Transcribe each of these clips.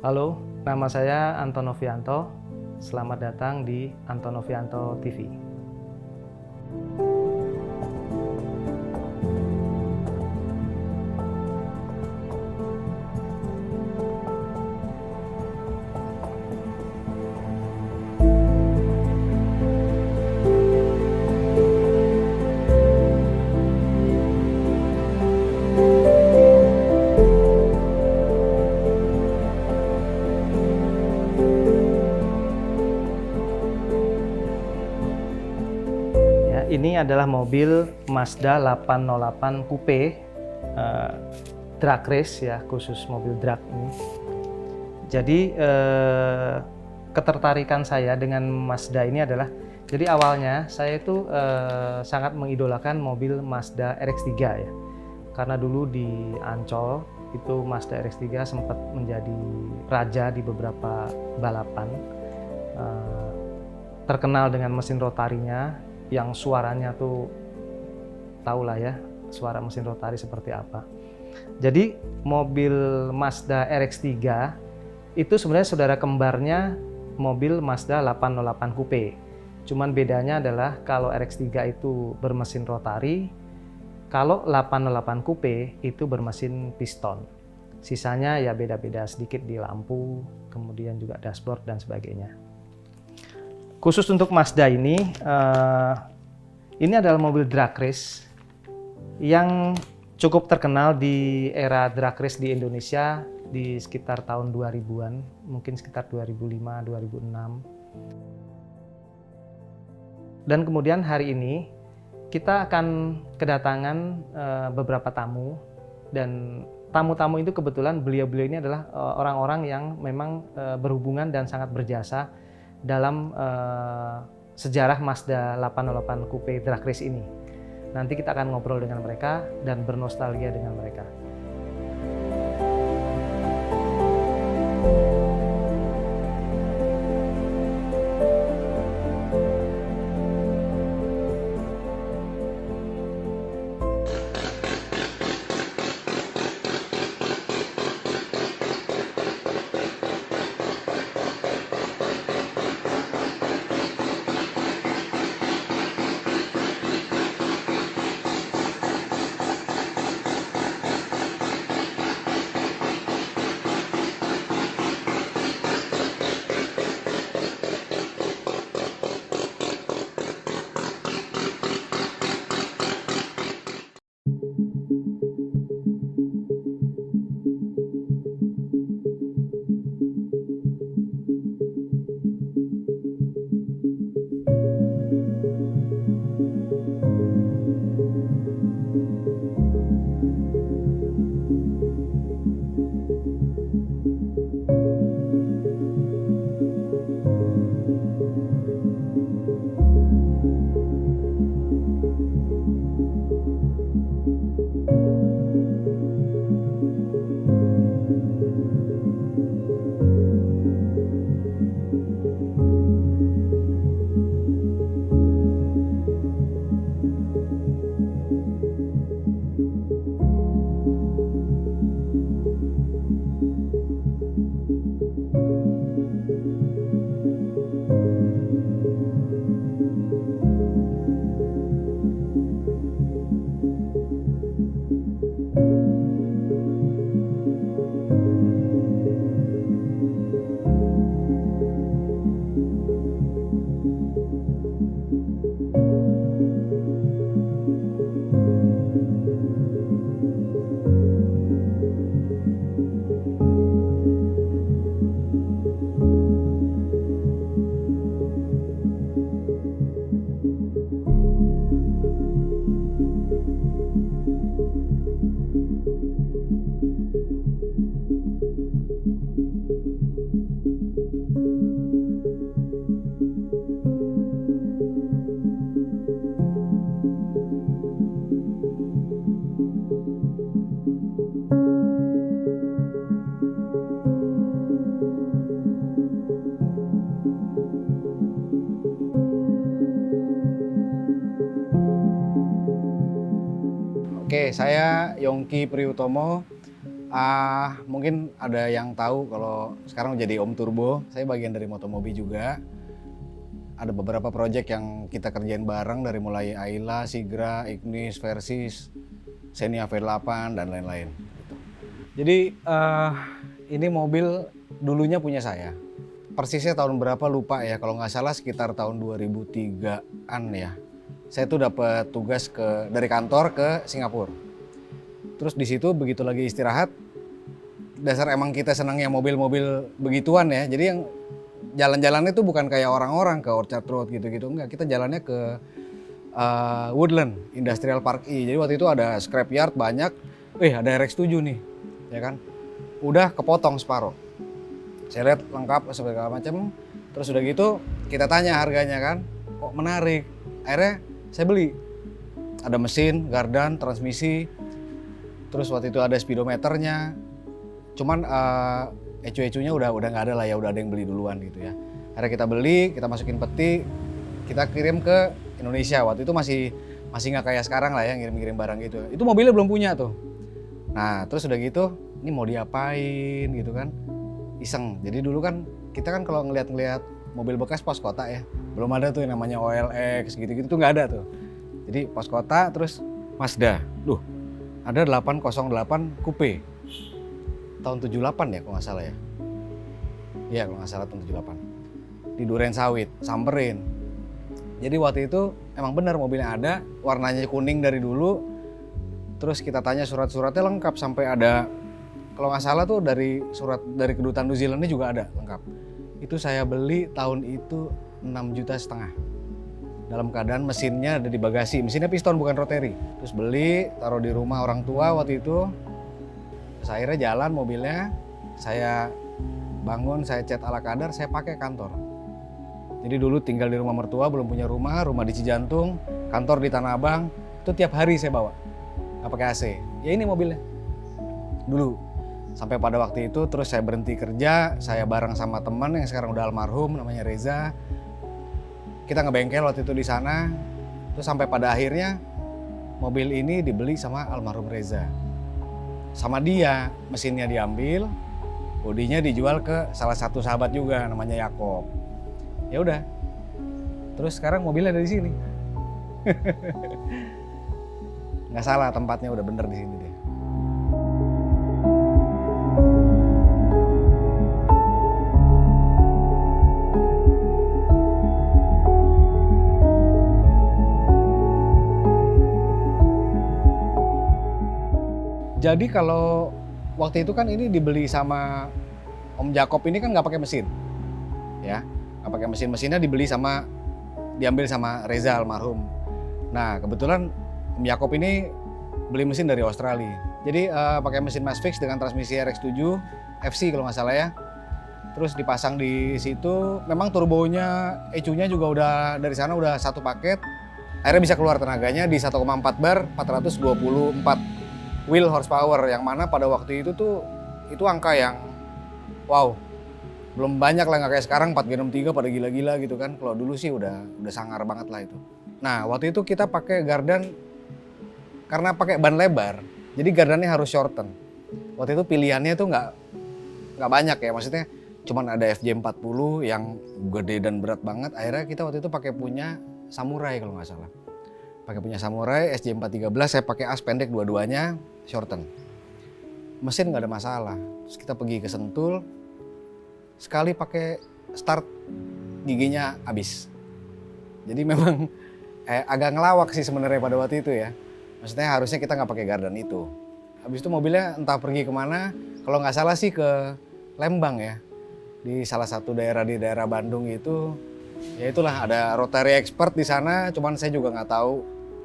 Halo, nama saya Anton Novianto. Selamat datang di Anton Novianto TV. Ya, ini adalah mobil Mazda 808 Coupe drag race ya, khusus mobil drag ini. Jadi ketertarikan saya dengan Mazda ini adalah, jadi awalnya saya itu sangat mengidolakan mobil Mazda RX-3 ya. Karena dulu di Ancol itu Mazda RX-3 sempat menjadi raja di beberapa balapan. Terkenal dengan mesin rotarinya yang suaranya tuh tahulah ya, suara mesin rotari seperti apa. Jadi mobil Mazda RX-3 itu sebenarnya saudara kembarnya mobil Mazda 808 Coupe. Cuman bedanya adalah kalau RX-3 itu bermesin rotari, kalau 808 Coupe itu bermesin piston. Sisanya ya beda-beda sedikit di lampu, kemudian juga dashboard dan sebagainya. Khusus untuk Mazda ini adalah mobil drag race yang cukup terkenal di era drag race di Indonesia di sekitar tahun 2000-an, mungkin sekitar 2005-2006. Dan kemudian hari ini kita akan kedatangan beberapa tamu, dan tamu-tamu itu kebetulan beliau-beliau ini adalah orang-orang yang memang berhubungan dan sangat berjasa dalam sejarah Mazda 808 Coupe drag race ini. Nanti kita akan ngobrol dengan mereka dan bernostalgia dengan mereka. Oke, saya Yongki Priutomo, Mungkin ada yang tahu kalau sekarang jadi Om Turbo. Saya bagian dari Motomobi juga. Ada beberapa proyek yang kita kerjain bareng dari mulai Ayla, Sigra, Ignis, Versys, Xenia V8 dan lain-lain. Jadi ini mobil dulunya punya saya. Persisnya tahun berapa lupa ya, kalau nggak salah sekitar tahun 2003-an ya. Saya tuh dapat tugas dari kantor ke Singapura. Terus di situ begitu lagi istirahat, dasar emang kita senangnya mobil-mobil begituan ya. Jadi yang jalan-jalannya tuh bukan kayak orang-orang ke Orchard Road gitu-gitu, enggak. Kita jalannya ke Woodland Industrial Park E. Jadi waktu itu ada scrapyard banyak. Ada RX-7 nih, ya kan? Udah kepotong separuh. Saya lihat lengkap segala macam. Terus udah gitu kita tanya harganya kan, kok menarik. Akhirnya saya beli. Ada mesin, gardan, transmisi. Terus waktu itu ada speedometernya. Cuman ecu-ecunya udah nggak ada lah ya, udah ada yang beli duluan gitu ya. Akhirnya kita beli, kita masukin peti, kita kirim ke Indonesia. Waktu itu masih nggak kayak sekarang lah ya, ngirim-ngirim barang gitu. Itu mobilnya belum punya tuh. Nah terus udah gitu, ini mau diapain gitu kan? Iseng. Jadi dulu kan kita kan kalau ngeliat mobil bekas pos kota ya, belum ada tuh yang namanya OLX gitu-gitu tuh nggak ada tuh. Jadi pos kota terus Mazda. Ada 808 Coupe. Tahun 78 ya kalau nggak salah ya. Iya kalau nggak salah tahun 78. Di Duren Sawit, samperin. Jadi waktu itu emang benar mobilnya ada, warnanya kuning dari dulu. Terus kita tanya surat-suratnya lengkap sampai ada, kalau nggak salah tuh dari surat dari kedutaan New Zealandnya juga ada lengkap. Itu saya beli tahun itu 6,5 juta. Dalam keadaan mesinnya ada di bagasi, mesinnya piston bukan rotary. Terus beli, taruh di rumah orang tua waktu itu. Terus akhirnya jalan mobilnya, saya bangun, saya cat ala kadar, saya pakai kantor. Jadi dulu tinggal di rumah mertua, belum punya rumah di Cijantung, kantor di Tanah Abang, itu tiap hari saya bawa, nggak pakai AC. Ya ini mobilnya, dulu. Sampai pada waktu itu terus saya berhenti kerja, saya bareng sama teman yang sekarang udah almarhum, namanya Reza. Kita ngebengkel waktu itu di sana, terus sampai pada akhirnya mobil ini dibeli sama almarhum Reza. Sama dia, mesinnya diambil, bodinya dijual ke salah satu sahabat juga, namanya Yakob. Ya udah, terus sekarang mobilnya ada di sini. Nggak salah tempatnya, udah bener di sini deh. Jadi kalau waktu itu kan ini dibeli sama Om Jakob ini kan nggak pakai mesin, ya nggak pakai mesin, mesinnya diambil sama Reza almarhum. Nah kebetulan Om Jakob ini beli mesin dari Australia, jadi pakai mesin Masfix dengan transmisi RX7 FC kalau nggak salah ya. Terus dipasang di situ, memang turbonya, ECU-nya juga udah dari sana udah satu paket. Akhirnya bisa keluar tenaganya di 1,4 bar, 424 wheel horsepower, yang mana pada waktu itu tuh itu angka yang wow, belum banyak lah, nggak kayak sekarang 4G63 pada gila-gila gitu kan. Kalau dulu sih udah sangar banget lah itu. Nah waktu itu kita pakai gardan karena pakai ban lebar, jadi gardannya harus shorten. Waktu itu pilihannya tuh nggak banyak ya, maksudnya cuman ada FJ40 yang gede dan berat banget. Akhirnya kita waktu itu pakai punya Samurai kalau nggak salah. Pakai punya Samurai SJ413, saya pakai as pendek dua-duanya, shorten. Mesin nggak ada masalah. Terus kita pergi ke Sentul, sekali pakai start giginya habis. Jadi memang agak ngelawak sih sebenarnya pada waktu itu ya. Maksudnya harusnya kita nggak pakai gardan itu. Habis itu mobilnya entah pergi kemana, kalau nggak salah sih ke Lembang ya. Di salah satu daerah di daerah Bandung itu. Ya itulah, ada Rotary Expert di sana, cuman saya juga nggak tahu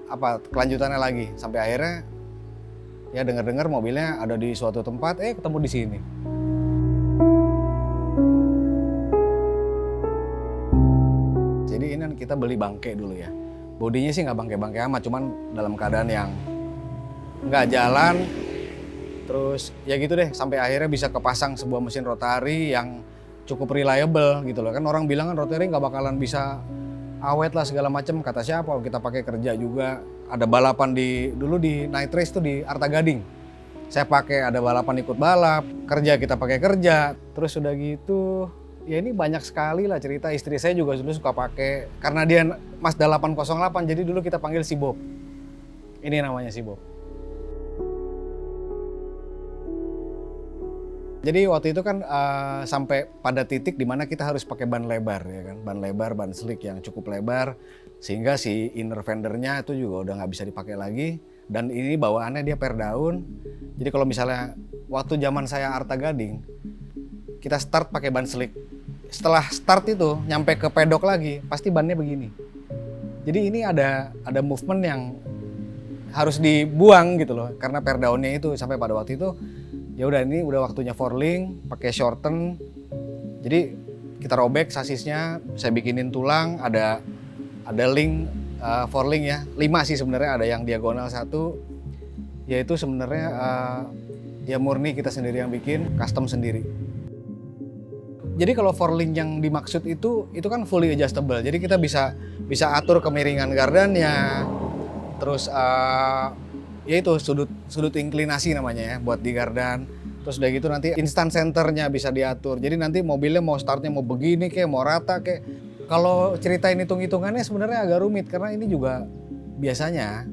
apa kelanjutannya lagi. Sampai akhirnya ya dengar-dengar mobilnya ada di suatu tempat, ketemu di sini. Jadi ini kita beli bangke dulu ya. Bodinya sih nggak bangke-bangke amat, cuman dalam keadaan yang nggak jalan. Terus ya gitu deh, sampai akhirnya bisa kepasang sebuah mesin rotari yang cukup reliable gitu loh. Kan orang bilang kan rotary nggak bakalan bisa awet lah segala macam. Kata siapa, kita pakai kerja juga. Ada balapan dulu di night race tuh di Arta Gading. Saya pakai ada balapan ikut balap, kerja kita pakai kerja. Terus udah gitu, ya ini banyak sekali lah cerita. Istri saya juga dulu suka pakai, karena dia Mazda 808, jadi dulu kita panggil si Bob. Ini namanya si Bob. Jadi waktu itu kan sampai pada titik dimana kita harus pakai ban lebar, ya kan, ban lebar, ban slick yang cukup lebar, sehingga si inner fendernya itu juga udah nggak bisa dipakai lagi. Dan ini bawaannya dia per daun. Jadi kalau misalnya waktu zaman saya Arta Gading, kita start pakai ban slick. Setelah start itu nyampe ke pedok lagi, pasti bannya begini. Jadi ini ada movement yang harus dibuang gitu loh, karena per daunnya itu sampai pada waktu itu. Ya udah, ini udah waktunya forling, pakai shorten. Jadi kita robek sasisnya, saya bikinin tulang, ada link forling ya. 5 sih sebenarnya, ada yang diagonal 1. Yaitu sebenarnya ya murni kita sendiri yang bikin, custom sendiri. Jadi kalau forling yang dimaksud itu kan fully adjustable. Jadi kita bisa atur kemiringan gardannya. Terus ya itu sudut inklinasi namanya ya buat di gardan. Terus udah gitu nanti instant centernya bisa diatur. Jadi nanti mobilnya mau startnya mau begini kayak mau rata kayak. Kalau ceritain hitung-hitungannya sebenarnya agak rumit, karena ini juga biasanya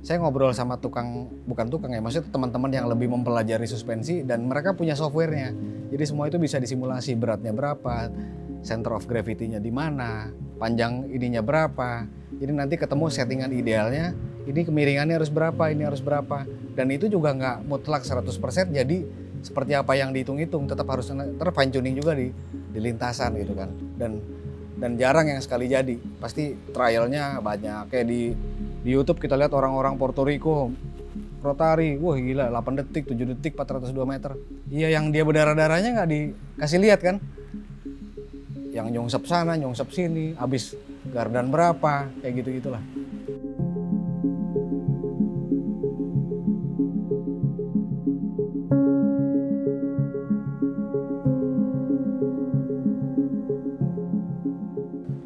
saya ngobrol sama bukan tukang ya, maksudnya teman-teman yang lebih mempelajari suspensi dan mereka punya softwarenya. Jadi semua itu bisa disimulasi, beratnya berapa, center of gravity-nya di mana, panjang ininya berapa. Jadi nanti ketemu settingan idealnya, ini kemiringannya harus berapa, ini harus berapa. Dan itu juga nggak mutlak 100%, jadi seperti apa yang dihitung-hitung, tetap harus fine tuning juga di lintasan gitu kan. Dan jarang yang sekali jadi, pasti trialnya banyak. Kayak di YouTube kita lihat orang-orang Puerto Rico, rotari, wah gila 8 detik, 7 detik, 402 meter. Iya, yang dia berdarah-darahnya nggak dikasih lihat kan. Yang nyongsep sana, nyongsep sini, habis gardan berapa, kayak gitu-gitulah.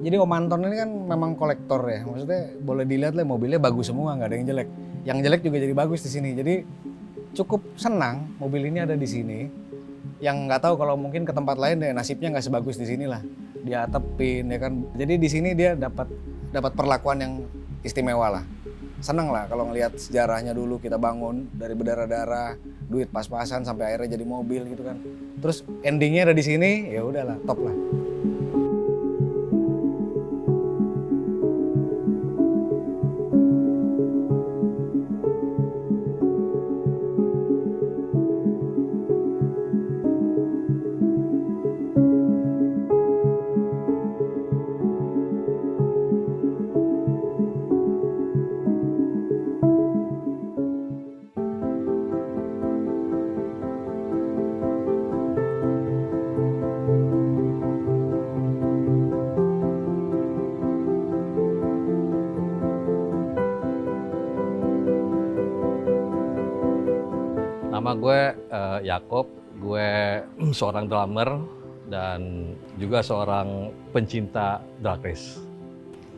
Jadi Om Anton ini kan memang kolektor ya, maksudnya boleh dilihat lah mobilnya bagus semua, nggak ada yang jelek. Yang jelek juga jadi bagus di sini. Jadi cukup senang mobil ini ada di sini. Yang nggak tahu kalau mungkin ke tempat lain deh nasibnya nggak sebagus di sini lah. Dia atepin ya kan. Jadi di sini dia dapat perlakuan yang istimewa lah. Senang lah kalau ngelihat sejarahnya dulu kita bangun dari berdarah-darah, duit pas-pasan sampai akhirnya jadi mobil gitu kan. Terus endingnya ada di sini, ya udahlah, top lah. Nama gue Yakob, gue seorang drummer dan juga seorang pencinta drag race.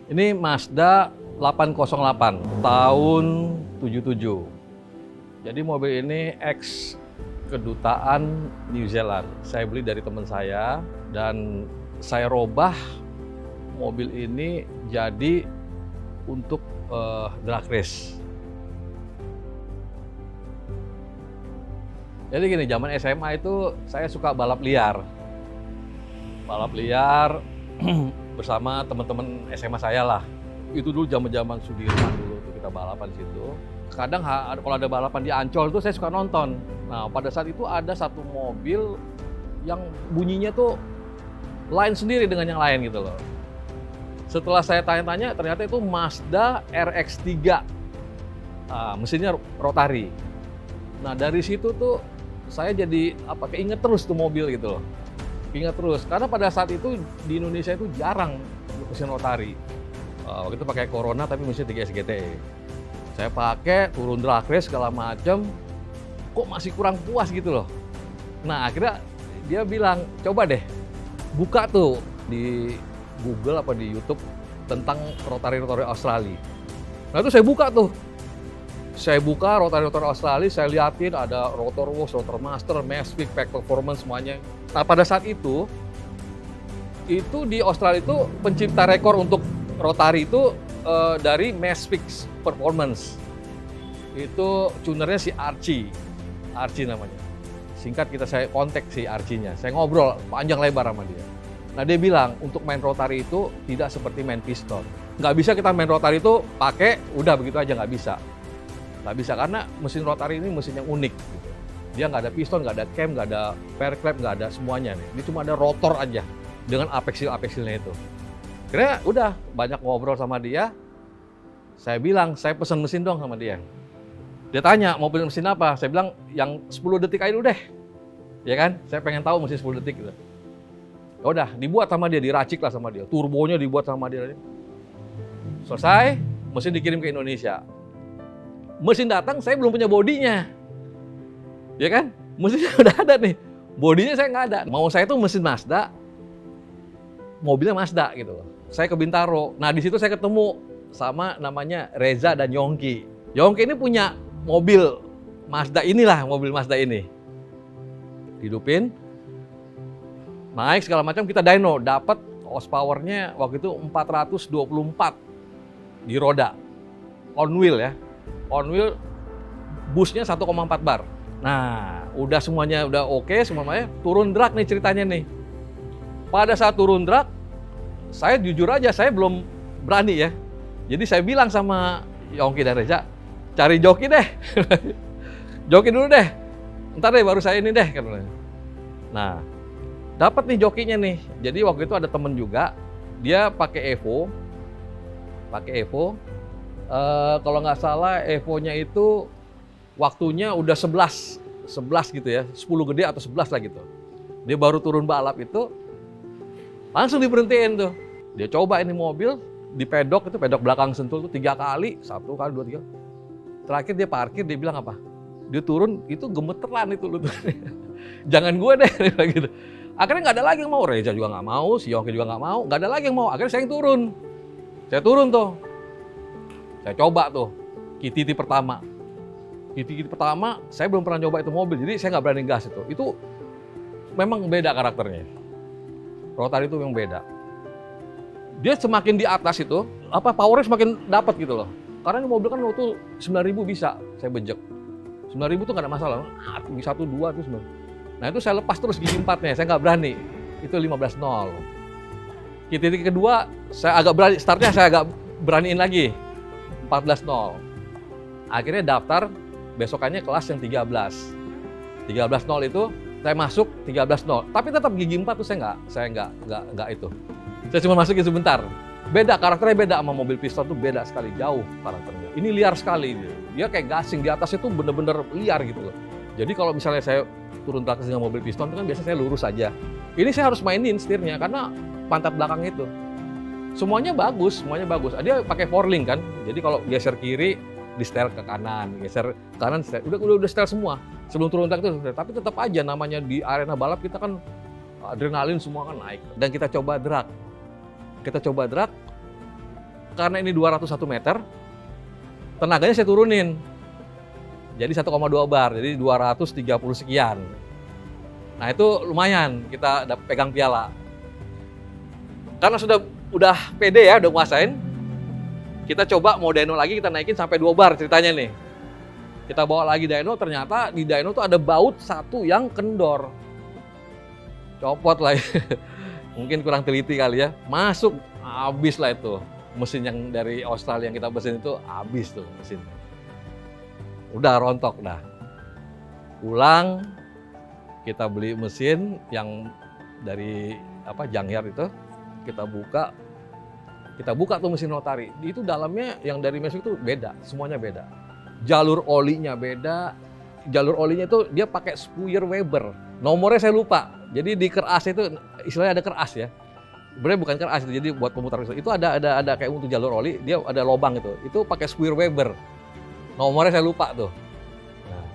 Ini Mazda 808 tahun 77. Jadi mobil ini ex kedutaan New Zealand. Saya beli dari teman saya dan saya robah mobil ini jadi untuk drag race. Jadi gini, zaman SMA itu saya suka balap liar. Balap liar bersama teman-teman SMA saya lah. Itu dulu zaman-zaman Sudirman dulu tuh kita balapan di situ. Kadang kalau ada balapan di Ancol tuh saya suka nonton. Nah, pada saat itu ada satu mobil yang bunyinya tuh lain sendiri dengan yang lain gitu loh. Setelah saya tanya-tanya, ternyata itu Mazda RX-3. Mesinnya rotari. Nah, dari situ tuh saya jadi keinget terus tuh mobil gitu loh. Ingat terus, karena pada saat itu di Indonesia itu jarang mesin rotari. Waktu itu pakai Corona tapi mesin 3 SGT. Saya pakai turun drag race segala macam, kok masih kurang puas gitu loh. Nah, akhirnya dia bilang, coba deh buka tuh di Google apa di YouTube tentang rotari-rotari Australia. Nah, itu saya buka tuh. Saya buka rotari-rotari Australia, saya liatin ada rotor wash, rotor master, Masfix, pack performance semuanya. Nah pada saat itu di Australia itu pencipta rekor untuk rotari itu dari Masfix Performance. Itu tunernya si Archie namanya. Singkat saya kontak si Archie-nya, saya ngobrol panjang lebar sama dia. Nah dia bilang untuk main rotari itu tidak seperti main piston. Nggak bisa kita main rotari itu pakai udah begitu aja, nggak bisa. Nggak bisa karena mesin rotari ini mesin yang unik. Gitu. Dia nggak ada piston, nggak ada cam, nggak ada fair clamp, nggak ada semuanya nih. Dia cuma ada rotor aja dengan apexil-apexilnya itu. Kira udah banyak ngobrol sama dia. Saya bilang saya pesen mesin dong sama dia. Dia tanya mau beli mesin apa? Saya bilang yang 10 detik aja dulu deh. Ya kan? Saya pengen tahu mesin 10 detik gitu. Ya udah dibuat sama dia, diracik lah sama dia. Turbonya dibuat sama dia. Selesai, mesin dikirim ke Indonesia. Mesin datang, saya belum punya bodinya. Ya kan? Mesinnya udah ada nih. Bodinya saya nggak ada. Mau saya tuh mesin Mazda, mobilnya Mazda gitu loh. Saya ke Bintaro. Nah di situ saya ketemu sama namanya Reza dan Yongki. Yongki ini punya mobil Mazda inilah, mobil Mazda ini. Hidupin, naik segala macam, kita dyno. Dapat horsepower-nya waktu itu 424 di roda. On wheel ya. On wheel busnya 1,4 bar. Nah, udah semuanya udah oke, semuanya turun drag nih ceritanya nih. Pada saat turun drag, saya jujur aja saya belum berani ya. Jadi saya bilang sama Yongki dan Reza, cari joki deh. Joki dulu deh. Ntar deh baru saya ini deh katanya. Nah, dapat nih jokinya nih. Jadi waktu itu ada temen juga, dia pakai Evo. Kalau nggak salah Evo-nya itu waktunya udah 11 gitu ya, 10 gede atau 11 lah gitu. Dia baru turun balap itu, langsung diberhentiin tuh. Dia coba ini mobil, di pedok itu, pedok belakang Sentul tuh 3 kali, 1 kali, 2, 3. Terakhir dia parkir, dia bilang apa? Dia turun, itu gemeteran itu lu tuh. Jangan gue deh, gitu. Akhirnya nggak ada lagi yang mau, Reza juga nggak mau, si Yongki juga nggak mau, nggak ada lagi yang mau. Akhirnya saya yang turun. Saya turun tuh. Saya coba tuh, KTT pertama. KTT pertama, saya belum pernah coba itu mobil, jadi saya nggak berani gas itu. Itu memang beda karakternya. Rotary itu memang beda. Dia semakin di atas itu, powernya semakin dapat gitu loh. Karena ini mobil kan waktu 9.000 bisa, saya bejek. 9.000 tuh nggak ada masalah. 1, 2 itu 9. Nah itu saya lepas terus gigi 4-nya, saya nggak berani. Itu 15-0. KTT kedua, saya agak berani, startnya saya agak beraniin lagi. 14-0. Akhirnya daftar, besokannya kelas yang 13. 13-0 itu saya masuk 13-0. Tapi tetap gigi 4 tuh saya nggak itu. Saya cuma masukin sebentar. Beda, karakternya beda sama mobil piston tuh beda sekali, jauh karakternya. Ini liar sekali dia kayak gasing, di atasnya tuh bener-bener liar gitu loh. Jadi kalau misalnya saya turun ke atas dengan mobil piston itu kan biasanya saya lurus aja. Ini saya harus mainin setirnya karena pantat belakang itu. Semuanya bagus. Dia pakai four-link kan. Jadi kalau geser kiri, di setel ke kanan, geser kanan, setel. Udah setel semua. Sebelum turun truk itu, tapi tetap aja namanya di arena balap kita kan adrenalin semua kan naik. Dan kita coba drag. Karena ini 201 meter, tenaganya saya turunin. Jadi 1,2 bar, jadi 230 sekian. Nah itu lumayan, kita pegang piala. Karena udah pede ya, udah nguasain, kita coba mau dyno lagi, kita naikin sampai 2 bar ceritanya nih. Kita bawa lagi dyno, ternyata di dyno tuh ada baut satu yang kendor. Copot lah ya. Mungkin kurang teliti kali ya. Masuk, habis lah itu. Mesin yang dari Australia yang kita pesen itu habis tuh mesin. Udah rontok dah. Pulang, kita beli mesin yang dari Jangyar itu. Kita buka tuh mesin rotari. Itu dalamnya yang dari Masfix itu beda, semuanya beda. Jalur olinya beda. Jalur olinya itu dia pakai Spuyer Weber. Nomornya saya lupa. Jadi di keras itu istilahnya ada keras ya. Sebenarnya bukan keras itu, jadi buat pemutar itu ada kayak untuk jalur oli, dia ada lubang itu. Itu pakai Spuyer Weber. Nomornya saya lupa tuh. Nah,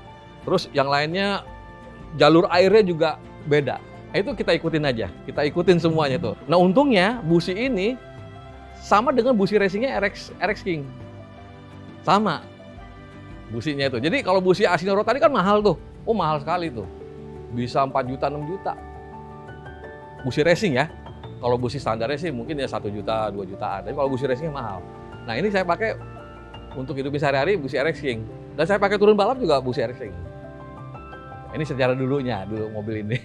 terus yang lainnya jalur airnya juga beda. Nah, itu kita ikutin aja, kita ikutin semuanya tuh. Nah untungnya busi ini sama dengan busi racingnya RX King. Sama. businya itu. Jadi kalau busi Asino Rotary kan mahal tuh. Oh mahal sekali tuh. Bisa 4 juta, 6 juta. Busi racing ya. Kalau busi standarnya sih mungkin ya 1 juta, 2 jutaan. Tapi kalau busi racingnya mahal. Nah ini saya pakai untuk hidupin sehari-hari busi RX King. Dan saya pakai turun balap juga busi RX King. Ini sejarah dulu mobil ini.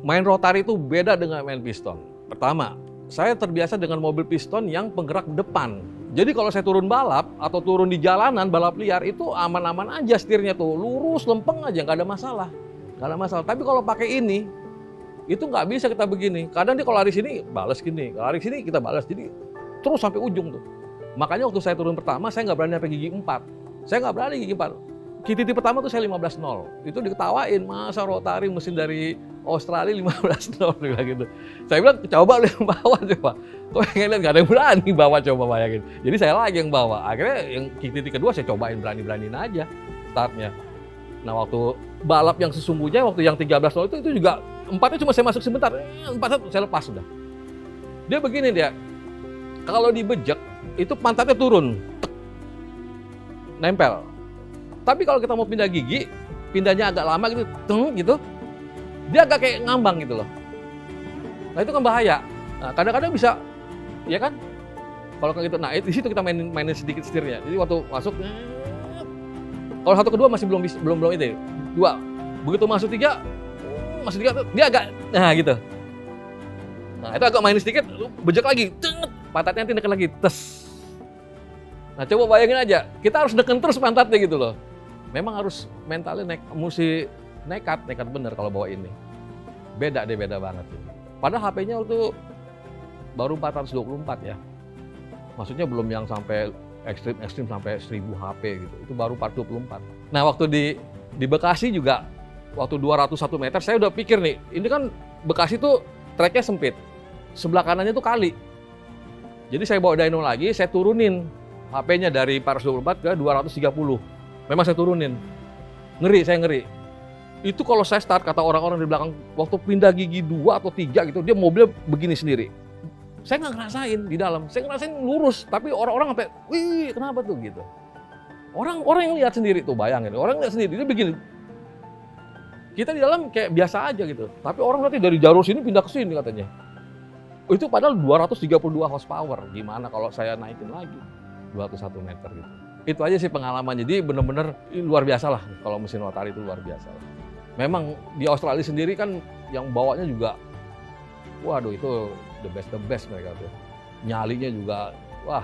Main Rotary itu beda dengan main piston. Pertama, saya terbiasa dengan mobil piston yang penggerak depan. Jadi kalau saya turun balap atau turun di jalanan balap liar itu aman-aman aja setirnya tuh, lurus lempeng aja, nggak ada masalah. Nggak ada masalah. Tapi kalau pakai ini, itu nggak bisa kita begini. Kadang dia kalau lari sini balas gini, kalau lari sini kita balas. Jadi terus sampai ujung tuh. Makanya waktu saya turun pertama saya nggak berani sampai gigi 4. Saya nggak berani gigi 4. KTT pertama tuh saya 15.0. Itu diketawain, masa Rotary mesin dari Australia 15.0 gitu. Saya bilang coba lu yang bawa coba. Kok pengen lihat gak ada yang berani bawa, coba bayangin. Jadi saya lagi yang bawa. Akhirnya yang KTT kedua saya cobain berani-beraniin aja startnya. Nah waktu balap yang sesungguhnya, waktu yang 13.0 itu juga 4-nya cuma saya masuk sebentar. 4-1 saya lepas sudah. Dia begini dia, kalau dibejek itu pantatnya turun. Nempel. Tapi kalau kita mau pindah gigi, pindahnya agak lama gitu, gitu, dia agak kayak ngambang gitu loh. Nah itu kan bahaya. Nah, kadang-kadang bisa, ya kan? Kalau kayak gitu, nah di situ kita mainin sedikit setirnya. Jadi waktu masuk, kalau 1 kedua masih belum itu. 2, begitu masuk 3, masuk 3 dia agak, nah gitu. Nah itu agak mainin sedikit, bejek lagi, pantatnya nanti neken lagi, tes. Nah coba bayangin aja, kita harus neken terus pantatnya gitu loh. Memang harus mentalnya mesti nekat bener kalau bawa ini. Beda banget. Padahal HP-nya waktu baru 424 ya. Maksudnya belum yang sampai ekstrim sampai 1000 HP gitu. Itu baru 424. Nah waktu di Bekasi juga, waktu 201 meter saya udah pikir nih, ini kan Bekasi tuh treknya sempit. Sebelah kanannya tuh kali. Jadi saya bawa dyno lagi, saya turunin HP-nya dari 424 ke 230. Memang saya turunin. Saya ngeri. Itu kalau saya start, kata orang-orang di belakang, waktu pindah gigi 2 atau 3 gitu, dia mobilnya begini sendiri. Saya nggak ngerasain di dalam. Saya ngerasain lurus, tapi orang-orang sampai, wih kenapa tuh gitu. Orang yang lihat sendiri tuh, bayangin. Orang lihat sendiri, dia begini. Kita di dalam kayak biasa aja gitu. Tapi orang nanti dari jalur sini pindah ke sini katanya. Itu padahal 232 horsepower. Gimana kalau saya naikin lagi 201 meter gitu. Itu aja sih pengalaman. Jadi bener-bener luar biasa lah kalau mesin Rotary itu luar biasa lah. Memang di Australia sendiri kan yang bawanya juga, waduh itu the best mereka tuh. Nyalinya juga, wah.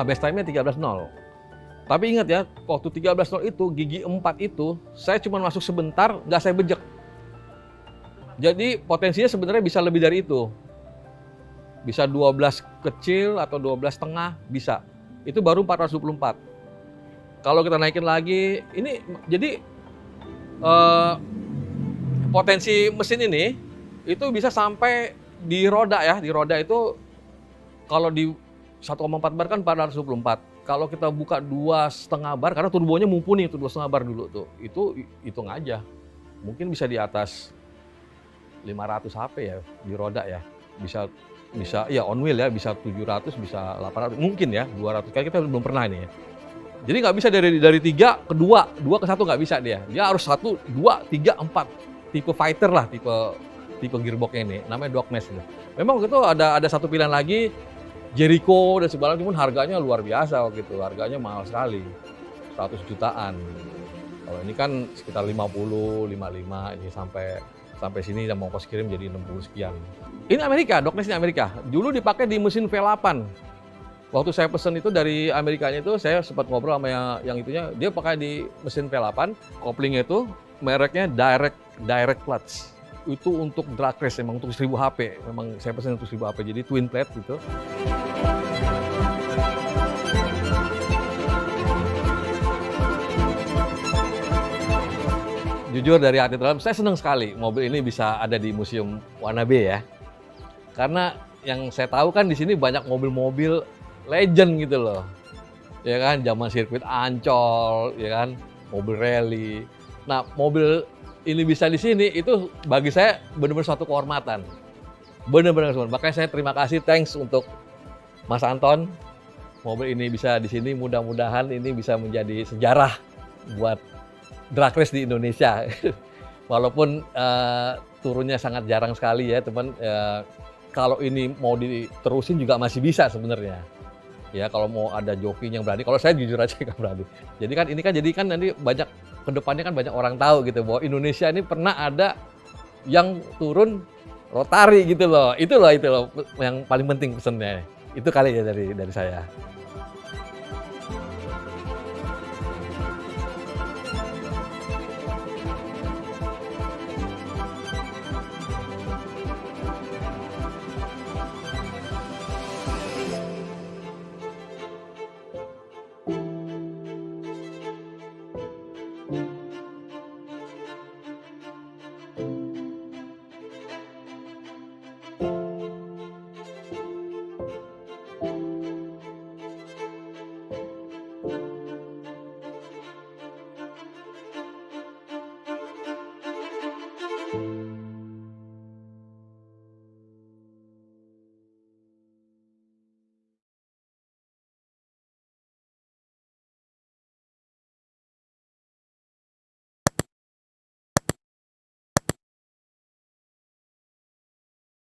Best time-nya 13.0. Tapi ingat ya, waktu 13.0 itu, gigi 4 itu, saya cuma masuk sebentar, nggak saya bejek. Jadi potensinya sebenarnya bisa lebih dari itu. Bisa 12 kecil atau 12 tengah, bisa. Itu baru 424. Kalau kita naikin lagi, ini jadi potensi mesin ini, itu bisa sampai di roda ya. Di roda itu, kalau di 1,4 bar kan 424. Kalau kita buka 2,5 bar, karena turbonya mumpuni itu 2,5 bar dulu tuh. Itu hitung aja. Mungkin bisa di atas 500 HP ya di roda ya. Bisa ya on wheel ya, bisa 700, bisa 800. Mungkin ya 200 kali, kita belum pernah ini ya. Jadi nggak bisa dari 3 ke 2, 2 ke 1 nggak bisa dia. Dia harus 1, 2, 3, 4. Tipe fighter lah, tipe gearboxnya ini. Namanya Dogmesh. Memang waktu itu ada satu pilihan lagi, Jericho dan segala, cuman harganya luar biasa waktu itu. Harganya mahal sekali, 100 jutaan. Kalau ini kan sekitar 50, 55, ini sampai sini dan mau kos kirim jadi 60 sekian. Ini Amerika, Dogmesh ini Amerika. Dulu dipakai di mesin V8. Waktu saya pesen itu dari Amerikanya itu, saya sempat ngobrol sama yang itunya, dia pakai di mesin V8, koplingnya itu mereknya direct clutch. Itu untuk drag race, memang untuk 1000 HP. Memang saya pesen untuk 1000 HP, jadi twin plate gitu. jujur dari hati dalam, saya senang sekali mobil ini bisa ada di Museum Wannabe ya. Karena yang saya tahu kan di sini banyak mobil-mobil legend gitu loh. Ya kan, zaman sirkuit Ancol, ya kan, mobil rally. Nah, mobil ini bisa di sini itu bagi saya benar-benar suatu kehormatan. Benar-benar semua. Makanya saya terima kasih, thanks untuk Mas Anton. Mobil ini bisa di sini, mudah-mudahan ini bisa menjadi sejarah buat drag race di Indonesia. Walaupun turunnya sangat jarang sekali ya, teman. Kalau ini mau diterusin juga masih bisa sebenarnya. Ya, kalau mau ada joki yang berani. Kalau saya jujur aja nggak berani. Jadi kan nanti banyak kedepannya kan banyak orang tahu gitu bahwa Indonesia ini pernah ada yang turun rotari gitu loh. Itu loh yang paling penting pesannya. Itu kali ya dari saya.